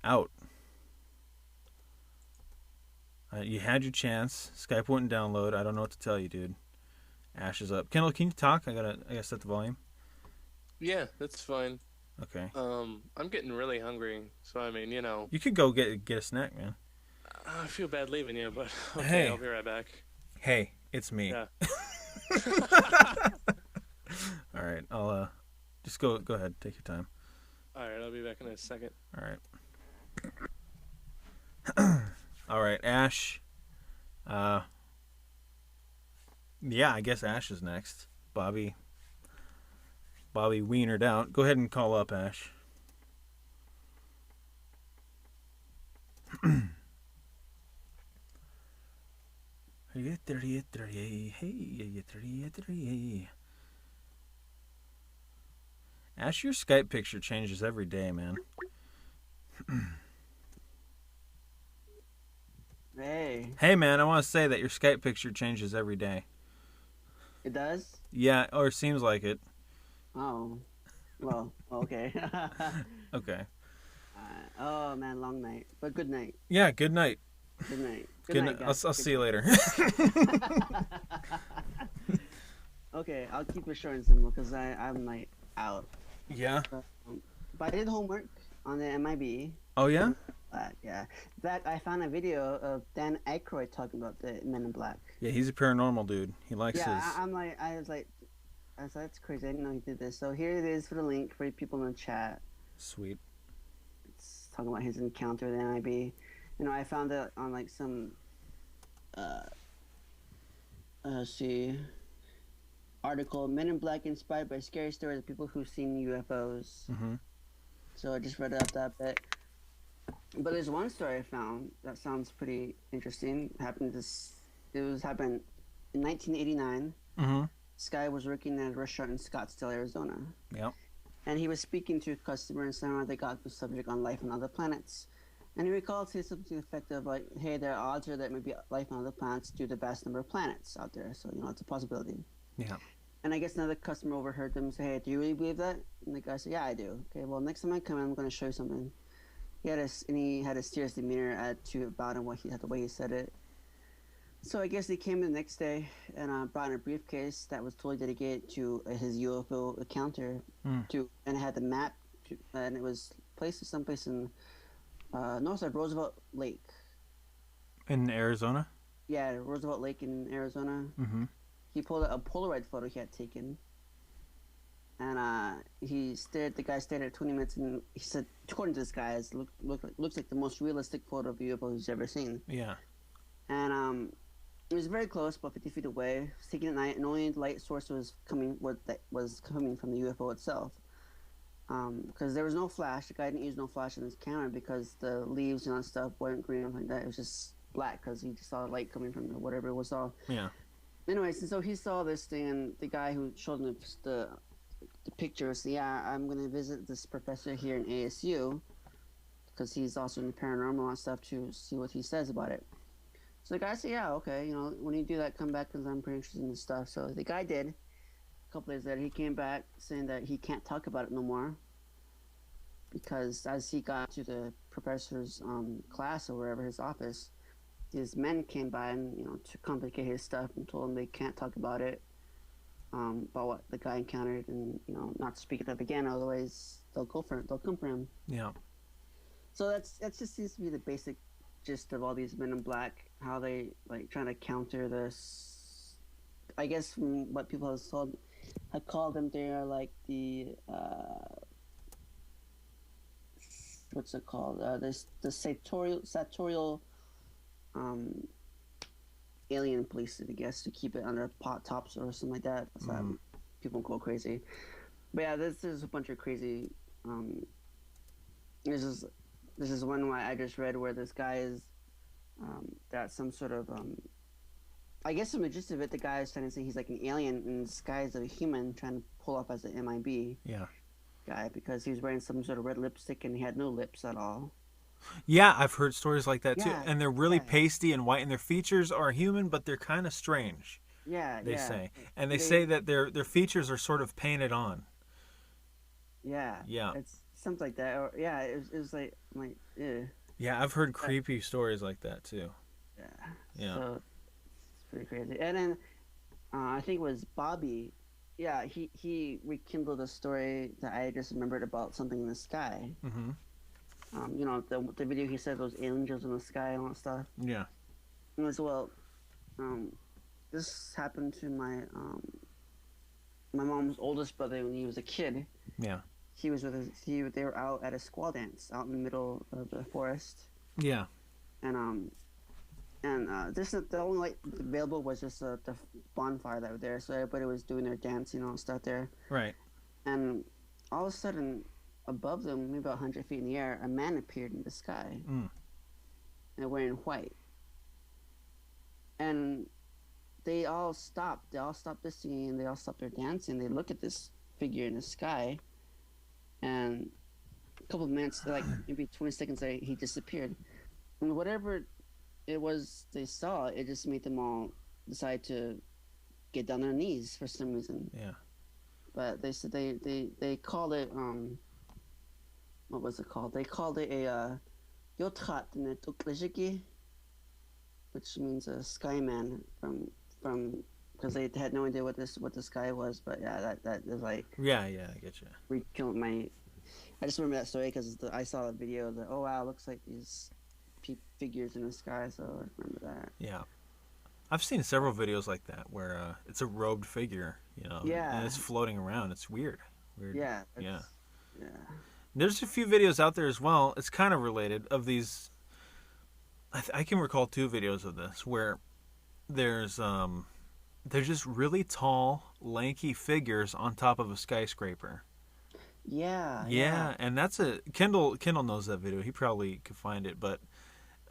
Out. You had your chance. Skype wouldn't download. I don't know what to tell you, dude. Ash is up. Kendall, can you talk? I gotta set the volume. Yeah, that's fine. Okay. I'm getting really hungry, so I mean, You could go get a snack, man. I feel bad leaving you, but okay, I'll Hey, be right back. hey, it's me. Yeah. All right, I'll just go ahead. Take your time. All right, I'll be back in a second. All right. All right, Ash. Uh, yeah, I guess Ash is next. Bobby wienered out. Go ahead and call up Ash. Ash, your Skype picture changes every day, man. Hey, Hey, man, I want to say that your Skype picture changes every day. it does? Yeah, or it seems like it. Oh, well, okay. Okay. Oh man, long night, but good night. Yeah, good night. Good night. Good Good night, night. I'll guys. see you later. Okay, I'll keep it short and simple because I'm like out. Yeah. But I did homework on the MIB. Oh, yeah? Yeah. In fact, I found a video of Dan Aykroyd talking about the Men in Black. Yeah, he's a paranormal dude. He likes Yeah, his. I was like, that's crazy. I didn't know he did this. So here it is for the link for people in the chat. Sweet. It's talking about his encounter with the MIB. You know, I found it on like some, see, article, Men in Black inspired by scary stories of people who've seen UFOs. Mm-hmm. So I just read up that bit. But there's one story I found that sounds pretty interesting. It happened in 1989. Mm-hmm. This guy was working at a restaurant in Scottsdale, Arizona. Yep. And he was speaking to a customer and somehow they got the subject on life on other planets. And he recalled to something to the effect of like, hey, there are odds are that maybe life on other planets due to the vast number of planets out there. So, you know, it's a possibility. Yeah. And I guess another customer overheard them say, hey, do you really believe that? And the guy said, yeah, I do. Okay, well, next time I come in, I'm going to show you something. He had a serious demeanor attitude about him, the way he said it. So I guess he came the next day and brought in a briefcase that was totally dedicated to his UFO encounter. And it had the map, and it was placed someplace in north of Roosevelt Lake. In Arizona? Yeah, Roosevelt Lake in Arizona. Mm-hmm. He pulled out a Polaroid photo he had taken. And the guy stared at 20 minutes, and he said, according to this guy, it looks like the most realistic photo of a UFO he's ever seen. Yeah. And it was very close, about 50 feet away. It was taken at night, and only light source was coming from the UFO itself. Because there was no flash. The guy didn't use no flash in his camera because the leaves and that stuff weren't green or like that. It was just black because he just saw light coming from whatever it was. All. Yeah. Anyways, and so he saw this thing, and the guy who showed him the picture said, yeah, I'm going to visit this professor here in ASU because he's also in the paranormal and stuff to see what he says about it. So the guy said, yeah, okay, you know, when you do that, come back because I'm pretty interested in this stuff. So the guy did. A couple days later, he came back saying that he can't talk about it no more because as he got to the professor's class or wherever, his office, his men came by and, you know, to complicate his stuff and told him they can't talk about it, about what the guy encountered and, you know, not to speak it up again, otherwise they'll come for him. Yeah. So that just seems to be the basic gist of all these Men in Black, how they like trying to counter this. I guess from what people have called them, they are like the what's it called? The sartorial alien police, I guess, to keep it under pot tops or something like that. So people go crazy. But yeah, this is a bunch of crazy. This is one why I just read where this guy is that some sort of I guess from the gist of it, the guy is trying to say he's like an alien in disguise of a human trying to pull off as an MIB guy because he was wearing some sort of red lipstick and he had no lips at all. Yeah, I've heard stories like that too. Yeah, And they're really pasty and white, and their features are human, but they're kind of strange. Yeah, they say. And they say that their features are sort of painted on. Yeah. Yeah. It's something like that. Or yeah, it was like yeah, Yeah, I've heard creepy stories like that too. yeah. Yeah. So it's pretty crazy. And then I think it was Bobby. Yeah, he rekindled a story that I just remembered about something in the sky. Mm-hmm. You know, the video he said those angels in the sky and all that stuff. Yeah. And as well, this happened to my mom's oldest brother when he was a kid. Yeah. He was with they were out at a squaw dance out in the middle of the forest. Yeah. And this the only light available was just the bonfire that was there, so everybody was doing their dancing and stuff there. Right. And all of a sudden, above them, maybe about 100 feet in the air, a man appeared in the sky, and wearing white. And they all stopped. They all stopped their singing. They all stopped their dancing. They look at this figure in the sky, and a couple of minutes, like maybe 20 seconds later, he disappeared. And whatever it was they saw, it just made them all decide to get down on their knees for some reason. Yeah. But they said they called it what was it called? They called it a Yothat Netuklishiki, which means a skyman from because they had no idea what the sky was. But yeah, that is like Yeah. I get you. rekindled my. I just remember that story because I saw the video that, oh wow, it looks like these figures in the sky, so I remember that. Yeah. I've seen several videos like that where it's a robed figure, you know, Yeah. and it's floating around. It's weird. Yeah. Yeah. Yeah. There's a few videos out there as well. It's kind of related of these. I can recall 2 videos of this where there's they're just really tall, lanky figures on top of a skyscraper. Yeah. Yeah, and that's a Kendall knows that video. He probably could find it, but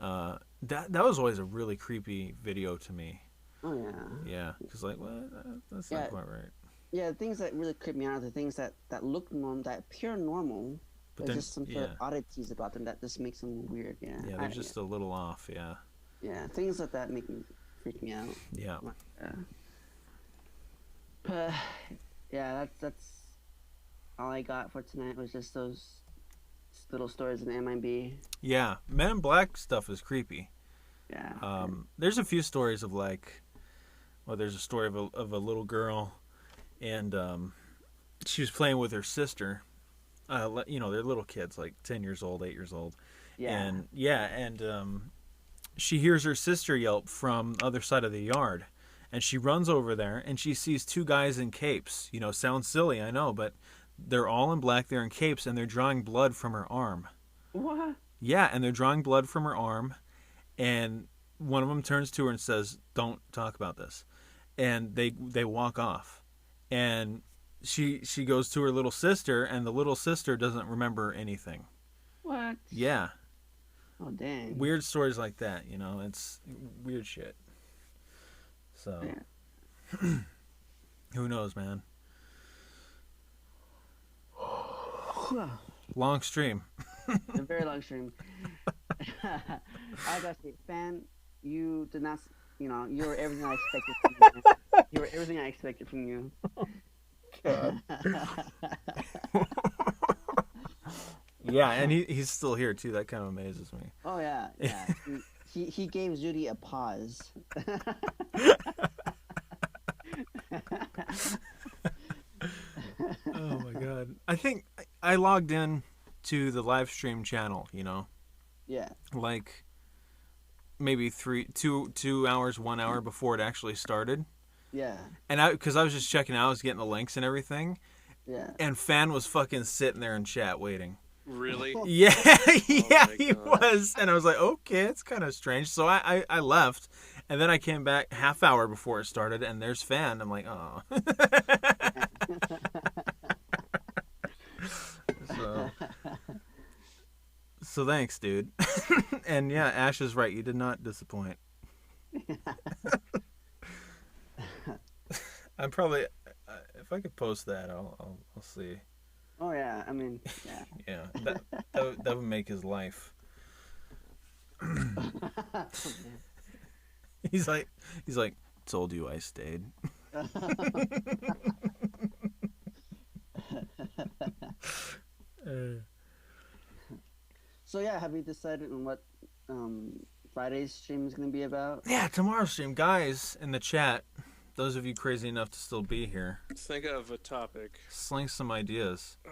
that was always a really creepy video to me. Oh yeah. Yeah, because like, what? That's Yeah. not quite right. Yeah, the things that really creep me out are the things that look normal, that appear normal, but then- just some sort of oddities about them that just makes them weird. Yeah. Yeah, they're just a little off. Yeah. Yeah, things like that freak me out. Yeah. But yeah, that's all I got for tonight. Was just those little stories in the MIB. Yeah, Men in Black stuff is creepy. Yeah. There's a few stories of like, well, there's a story of a little girl, and she was playing with her sister. You know, they're little kids, like 10 years old, 8 years old. Yeah. And she hears her sister yelp from the other side of the yard, and she runs over there, and she sees 2 guys in capes. You know, sounds silly, I know, but they're all in black. They're in capes, and they're drawing blood from her arm. What? Yeah, and they're drawing blood from her arm, and one of them turns to her and says, "Don't talk about this," and they walk off, and she goes to her little sister, and the little sister doesn't remember anything. What? Yeah, Oh dang. weird stories like that. You know, it's weird shit. So, Yeah. who knows, man? Long stream. A very long stream. I gotta say, fan, you did not. You know, you were everything I expected from you. You were everything I expected from you. Yeah, and he's still here too. That kind of amazes me. Oh yeah, yeah. He gave Judy a pause. Oh my god! I think I logged in to the live stream channel. You know, Yeah. like maybe 2 hours, 1 hour before it actually started. Yeah. And because I was just checking out, I was getting the links and everything. Yeah. And Fan was fucking sitting there in chat waiting. Really? Yeah, yeah, my he God. was. And I was like, okay, it's kind of strange. So I left, and then I came back half hour before it started, and there's Fan. I'm like, oh. So thanks, dude. And yeah, Ash is right. You did not disappoint. I'm probably, if I could post that, I'll see. Oh yeah. I mean, yeah. Yeah, that would make his life. He's like, told you I stayed. So yeah, have you decided on what Friday's stream is going to be about? Yeah, tomorrow's stream, guys in the chat. Those of you crazy enough to still be here, Think of a topic. sling some ideas. Oh,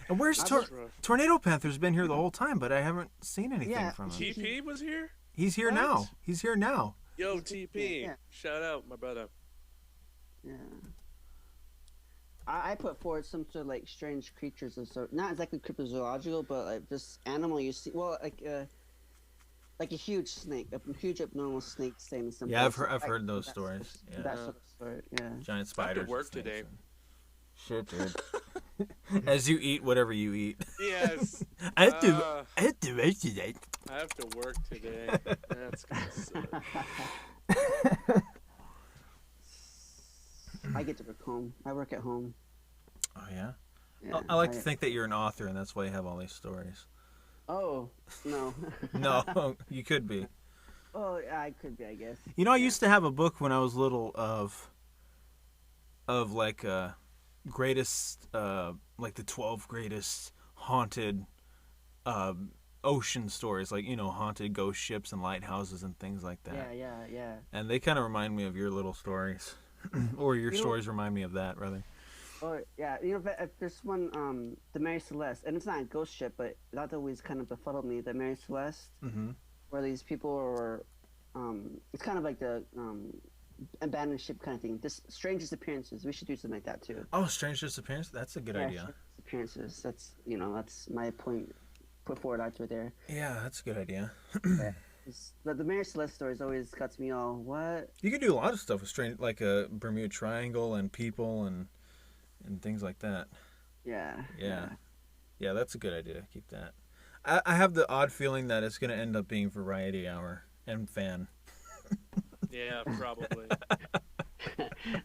And where's that's rough. Tornado Panther's been here the whole time, but I haven't seen anything Yeah, from him. TP was here? He's here What? now. He's here now. Yo, TP. Yeah. Shout out, my brother. Yeah. I put forward some sort of like strange creatures of sort, not exactly cryptozoological, but like this animal you see. Well, like a huge snake, a huge abnormal snake staying in some. Yeah, I've place. heard those That stories. sort of- Yeah. That sort of story. Yeah. Giant I have spiders. to work and snakes today. and- Shit, dude. As you eat whatever you eat. Yes. I have to. Uh, I have to wait today. I have to work today. That's gonna suck. I get to work home. I work at home. Oh yeah. Yeah, I like to think that you're an author, and that's why you have all these stories. Oh no. No, you could be. Oh, yeah, I could be, I guess. You know, I used to have a book when I was little of like greatest like the 12 greatest haunted ocean stories, like, you know, haunted ghost ships and lighthouses and things like that. Yeah. And they kind of remind me of your little stories, or your You know- stories remind me of that, rather. Oh, yeah. You know, if there's one, the Mary Celeste, and it's not a ghost ship, but that always kind of befuddled me. The Mary Celeste, Mm-hmm. where these people are, it's kind of like the abandoned ship kind of thing. Just strange disappearances. We should do something like that too. Oh, strange disappearance. That's a good idea. Strange disappearances. That's my point. Put forward out to there. Yeah, that's a good idea. But the Mary Celeste stories always cuts me all. What? You could do a lot of stuff with strange, like a Bermuda Triangle and people and things like that. Yeah. Yeah, that's a good idea. Keep that. I have the odd feeling that it's going to end up being Variety Hour and Fan. Yeah, probably.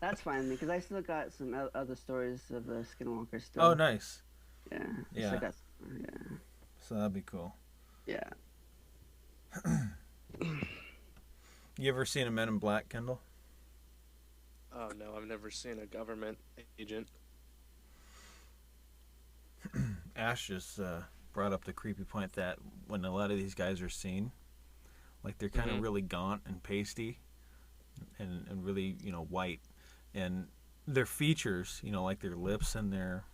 That's fine with me because I still got some other stories of the Skinwalker still. Oh, nice. Yeah. Yeah. Still got some, yeah. So that'd be cool. Yeah. You ever seen a Men in Black, Kendall? Oh no, I've never seen a government agent. Ash just brought up the creepy point that when a lot of these guys are seen, like they're kind of Mhm. really gaunt and pasty and really, you know, white. And their features, you know, like their lips and their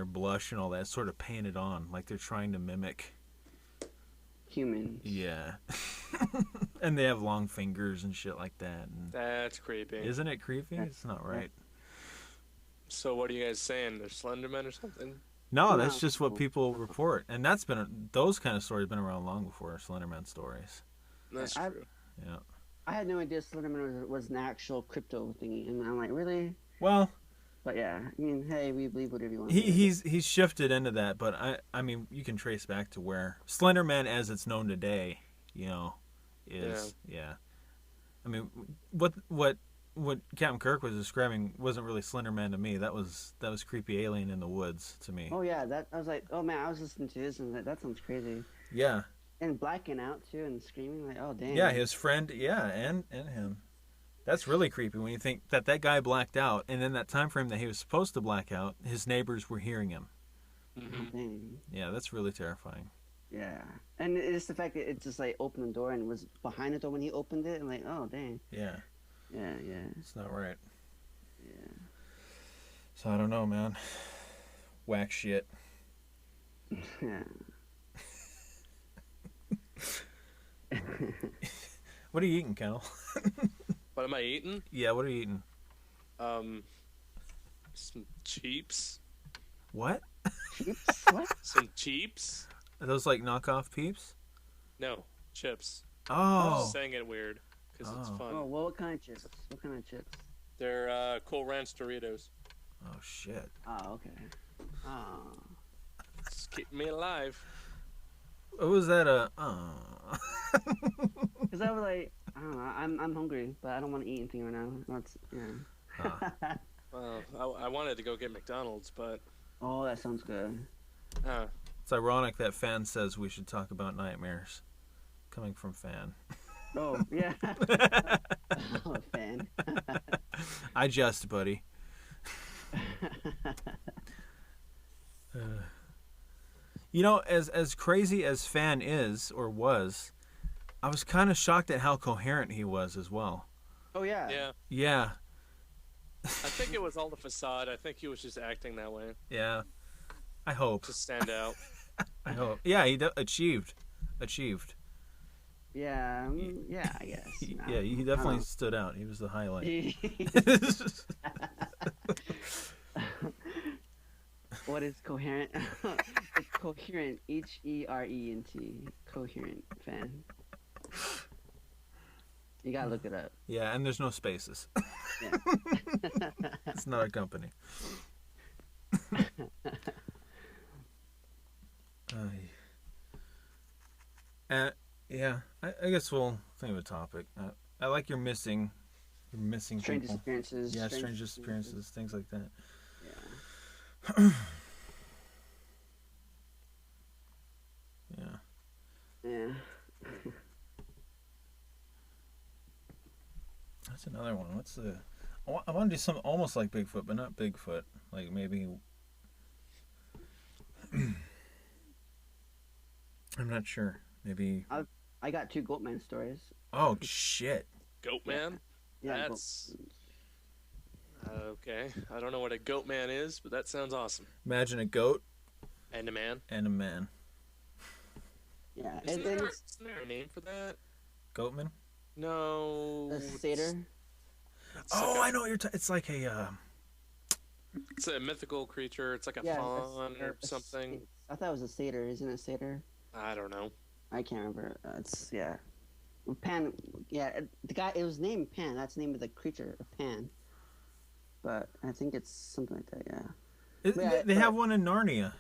blush and all that, sort of painted on, like they're trying to mimic. Humans. Yeah. And they have long fingers and shit like that. And That's creepy. isn't it creepy? It's not right. So what are you guys saying? They're Slenderman or something? No, that's No. just what people report. And that's been, those kind of stories been around long before Slenderman stories. That's I- true. Yeah. I had no idea Slenderman was an actual crypto thingy, and I'm like, really? Well, But yeah, I mean, hey, we believe whatever you want. he's shifted into that, but I mean, you can trace back to where Slenderman, as it's known today, you know, is yeah. I mean, what Captain Kirk was describing wasn't really Slenderman to me. That was creepy alien in the woods to me. Oh yeah, that I was like, oh man, I was listening to his and that sounds crazy. Yeah. And blacking out too and screaming like, oh damn. Yeah, his friend, yeah, and him. That's really creepy when you think that guy blacked out, and in that time frame that he was supposed to black out, his neighbors were hearing him. Oh, dang. Yeah, that's really terrifying. Yeah, and it's the fact that it just like opened the door and was behind the door when he opened it, and like, oh dang. Yeah, Yeah. it's not right. Yeah. So I don't know, man. Whack shit. Yeah. What are you eating, Kendall? What am I eating? Yeah, what are you eating? Some cheeps. What? Chips? What? Some cheeps? Are those like knockoff peeps? No, chips. I'm Oh. just saying it weird because it's Oh. fun. Oh, well, what kind of chips? What kind of chips? They're Cool Ranch Doritos. Oh shit. Oh, okay. Oh. Just keep me alive. What was that? Cause I was like, I don't know. I'm hungry, but I don't want to eat anything right now. That's yeah. Well, I wanted to go get McDonald's, but Oh, that sounds good. It's ironic that Fan says we should talk about nightmares. Coming from Fan. Oh yeah. Oh, fan. I jest, buddy. You know, as crazy as Fan is or was, I was kind of shocked at how coherent he was as well. Oh yeah. Yeah. Yeah, I think it was all the facade. I think he was just acting that way yeah. I hope. to stand out. I hope. Yeah, he achieved. Yeah. Yeah. I guess. Yeah, he definitely stood out. He was the highlight. What is coherent? It's coherent. Herent. Coherent fan. You gotta look it up. Yeah, and there's no spaces. Yeah. It's not a company. Yeah, I guess we'll think of a topic. I like your missing Strange people. disappearances. Yeah, strange disappearances, things like that. Yeah. Yeah. Yeah. That's another one. What's the? I want to do something almost like Bigfoot, but not Bigfoot. Like maybe. I'm not sure. Maybe. I got 2 Goatman stories. Oh shit! Goatman? Yeah. That's okay. I don't know what a Goatman is, but that sounds awesome. Imagine a goat And a man. and a man. Yeah. Isn't And there, it's isn't there a name for that? Goatman. No. a satyr. Oh, I know what you're. It's like a. It's a mythical creature. It's like a Yeah. fawn or something. I thought it was a satyr. Isn't it a satyr? I don't know. I can't remember. It's yeah. Pan. Yeah. The guy. It was named Pan. That's the name of the creature, Pan. But I think it's something like that. Yeah. Yeah, they have one in Narnia.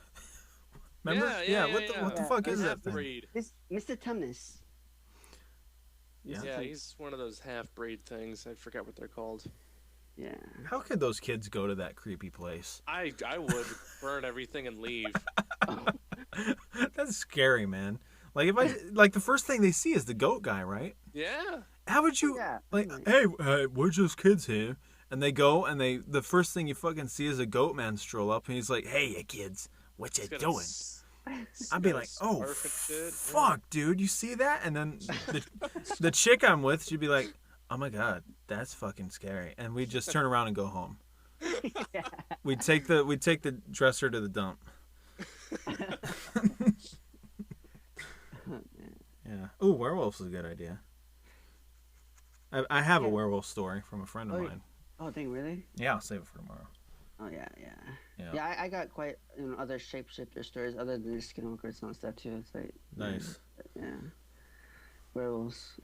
Remember? Yeah. What the Yeah. fuck is that Half thing? breed. Mr. Tumnus. Yeah. Yeah, he's one of those half breed things. I forgot what they're called. Yeah. How could those kids go to that creepy place? I would burn everything and leave. That's scary, man. Like if I the first thing they see is the goat guy, right? Yeah. How would you Yeah. hey, we're just kids here, and they go and the first thing you fucking see is a goat man stroll up, and he's like, "Hey, you kids, what you He's got doing?" he's I'd be got a like, "Oh, scarf and shit. fuck, dude, you see that?" And then the chick I'm with, she'd be like, "Oh my god, that's fucking scary," and we'd just turn around and go home. Yeah. We'd take the dresser to the dump. Yeah. Ooh, werewolves is a good idea. I have a werewolf story from a friend of mine. Oh, dang, really? Yeah, I'll save it for tomorrow. Oh, yeah. Yeah. Yeah, I got quite other shapeshifter stories other than just skinwalkers and stuff too. It's like Nice. Yeah. Werewolves.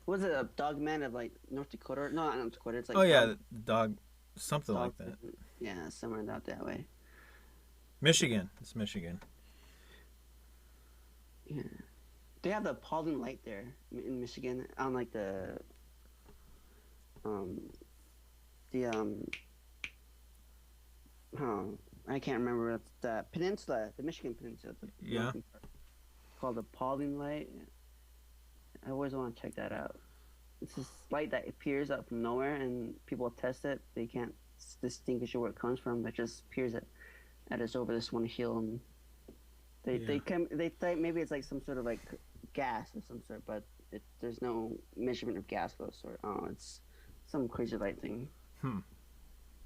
Was it a dog man of like North Dakota? No, not North Dakota. It's like Oh yeah, the dog, something like that. Yeah, somewhere out that way. Michigan. It's Michigan. Yeah. They have the Paulding Light there in Michigan on like the I can't remember. It's the peninsula, the Michigan Peninsula. Yeah. northern part, called the Paulding Light. I always want to check that out. It's this light that appears out from nowhere, and people test it. They can't distinguish where it comes from. It just appears at us over this one hill, and they think maybe it's like some sort of like gas of some sort, but there's no measurement of gas of those sort. Oh, it's some crazy light thing.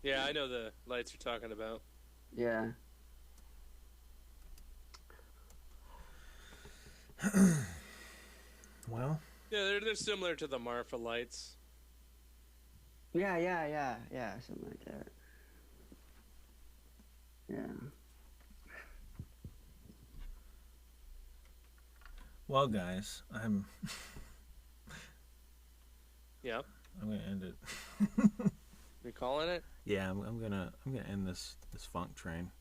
Yeah, I know the lights you're talking about. Yeah. Well. Yeah, they're similar to the Marfa lights. Yeah, something like that. Yeah. Well, guys, I'm Yeah. gonna end it. You calling it? Yeah, I'm gonna end this funk train.